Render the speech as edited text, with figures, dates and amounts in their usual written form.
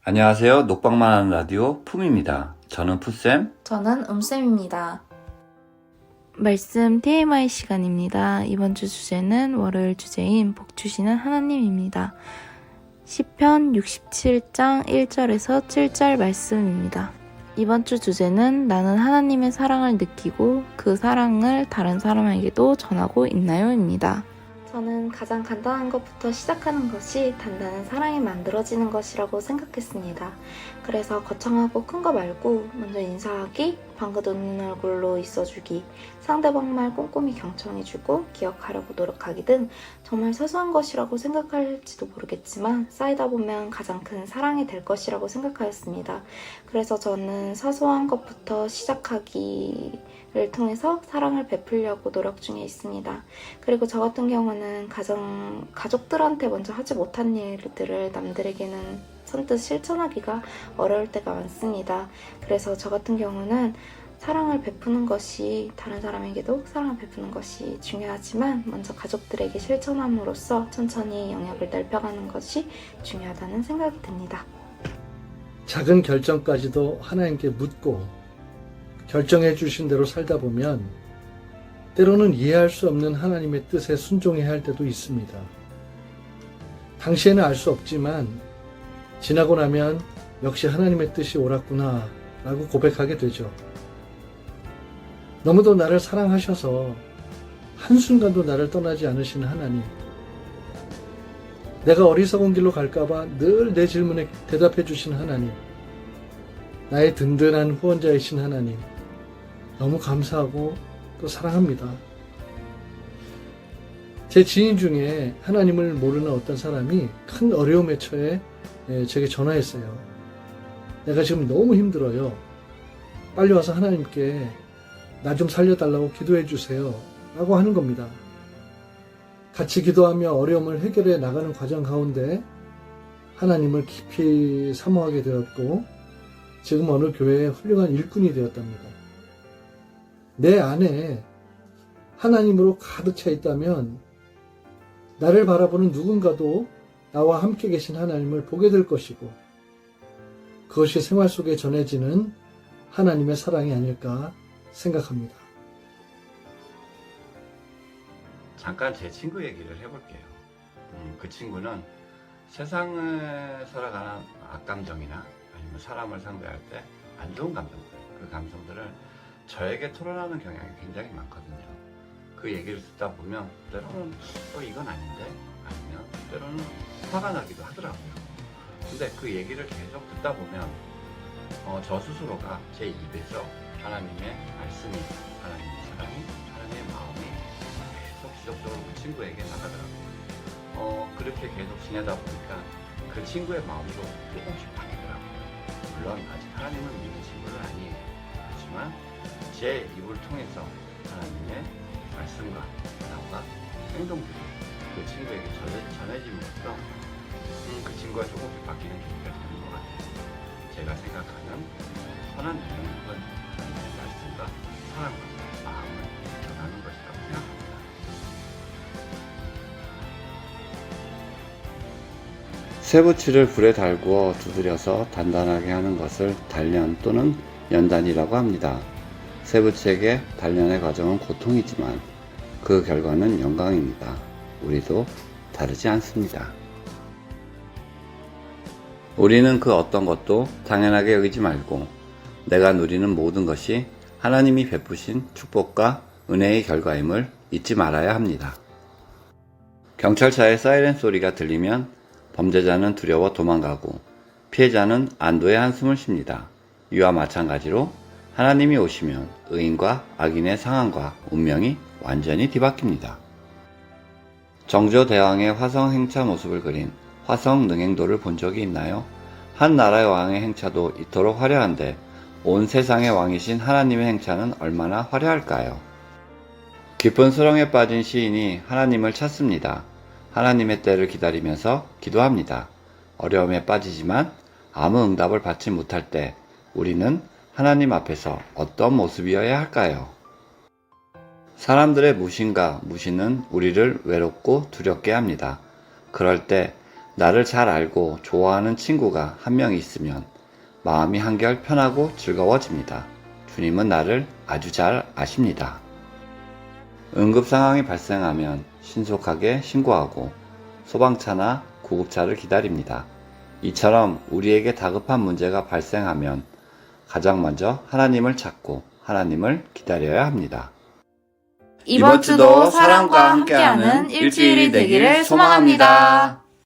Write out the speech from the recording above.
안녕하세요. 녹방만 하는 라디오 품입니다. 저는 푸쌤. 저는 음쌤입니다. 말씀 TMI 시간입니다. 이번 주 주제는 월요일 주제인 복 주시는 하나님입니다. 시편 67장 1절에서 7절 말씀입니다. 이번 주 주제는 나는 하나님의 사랑을 느끼고 그 사랑을 다른 사람에게도 전하고 있나요?입니다. 저는 가장 간단한 것부터 시작하는 것이 단단한 사랑이 만들어지는 것이라고 생각했습니다. 그래서 거창하고 큰 거 말고 먼저 인사하기, 방긋 웃는 얼굴로 있어주기, 상대방 말 꼼꼼히 경청해주고 기억하려고 노력하기 등 정말 사소한 것이라고 생각할지도 모르겠지만 쌓이다 보면 가장 큰 사랑이 될 것이라고 생각하였습니다. 그래서 저는 사소한 것부터 시작하기를 통해서 사랑을 베풀려고 노력 중에 있습니다. 그리고 저 같은 경우는 가족들한테 먼저 하지 못한 일들을 남들에게는 선뜻 실천하기가 어려울 때가 많습니다. 그래서 저 같은 경우는 사랑을 베푸는 것이 다른 사람에게도 사랑을 베푸는 것이 중요하지만 먼저 가족들에게 실천함으로써 천천히 영역을 넓혀가는 것이 중요하다는 생각이 듭니다. 작은 결정까지도 하나님께 묻고 결정해 주신 대로 살다 보면 때로는 이해할 수 없는 하나님의 뜻에 순종해야 할 때도 있습니다. 당시에는 알 수 없지만 지나고 나면 역시 하나님의 뜻이 옳았구나 라고 고백하게 되죠. 너무도 나를 사랑하셔서 한순간도 나를 떠나지 않으시는 하나님, 내가 어리석은 길로 갈까봐 늘 내 질문에 대답해 주시는 하나님, 나의 든든한 후원자이신 하나님, 너무 감사하고 또 사랑합니다. 제 지인 중에 하나님을 모르는 어떤 사람이 큰 어려움에 처해 제게 전화했어요. 내가 지금 너무 힘들어요. 빨리 와서 하나님께 나 좀 살려달라고 기도해 주세요 라고 하는 겁니다. 같이 기도하며 어려움을 해결해 나가는 과정 가운데 하나님을 깊이 사모하게 되었고 지금 어느 교회의 훌륭한 일꾼이 되었답니다. 내 안에 하나님으로 가득 차 있다면 나를 바라보는 누군가도 나와 함께 계신 하나님을 보게 될 것이고 그것이 생활 속에 전해지는 하나님의 사랑이 아닐까 생각합니다. 잠깐 제 친구 얘기를 해볼게요. 그 친구는 세상을 살아가는 악감정이나 아니면 사람을 상대할 때 안 좋은 감정들, 그 감정들을 저에게 토론하는 경향이 굉장히 많거든요. 그 얘기를 듣다 보면 때로는 이건 아닌데? 아니면 때로는 화가 나기도 하더라고요. 근데 그 얘기를 계속 듣다 보면 저 스스로가 제 입에서 하나님의 말씀이, 하나님의 사랑이, 하나님의 마음이 계속 지속적으로 그 친구에게 나가더라고요. 그렇게 계속 지내다 보니까 그 친구의 마음도 조금씩 바뀌더라고요. 물론 아직 하나님을 믿는 친구는 아니에요. 그렇지만 제 입을 통해서 하나님의 말씀과 나와 행동들이 그 친구에게 전해짐으로써 그 친구가 조금씩 바뀌는 계기가 되는 것 같아요. 제가 생각하는 선한 능력은 하나님의 말씀과 사랑과 마음을 전하는 것이라고 생각합니다. 쇠붙이를 불에 달구어 두드려서 단단하게 하는 것을 단련 또는 연단이라고 합니다. 쇠붙이에게 단련의 과정은 고통이지만 그 결과는 영광입니다. 우리도 다르지 않습니다. 우리는 그 어떤 것도 당연하게 여기지 말고 내가 누리는 모든 것이 하나님이 베푸신 축복과 은혜의 결과임을 잊지 말아야 합니다. 경찰차의 사이렌 소리가 들리면 범죄자는 두려워 도망가고 피해자는 안도의 한숨을 쉽니다. 이와 마찬가지로 하나님이 오시면 의인과 악인의 상황과 운명이 완전히 뒤바뀝니다. 정조대왕의 화성 행차 모습을 그린 화성 능행도를 본 적이 있나요? 한 나라의 왕의 행차도 이토록 화려한데 온 세상의 왕이신 하나님의 행차는 얼마나 화려할까요? 깊은 수렁에 빠진 시인이 하나님을 찾습니다. 하나님의 때를 기다리면서 기도합니다. 어려움에 빠지지만 아무 응답을 받지 못할 때 우리는 하나님 앞에서 어떤 모습이어야 할까요? 사람들의 무신과 무신은 우리를 외롭고 두렵게 합니다. 그럴 때 나를 잘 알고 좋아하는 친구가 한 명 있으면 마음이 한결 편하고 즐거워집니다. 주님은 나를 아주 잘 아십니다. 응급 상황이 발생하면 신속하게 신고하고 소방차나 구급차를 기다립니다. 이처럼 우리에게 다급한 문제가 발생하면 가장 먼저 하나님을 찾고 하나님을 기다려야 합니다. 이번 주도 사랑과 함께하는 일주일이 되기를 소망합니다.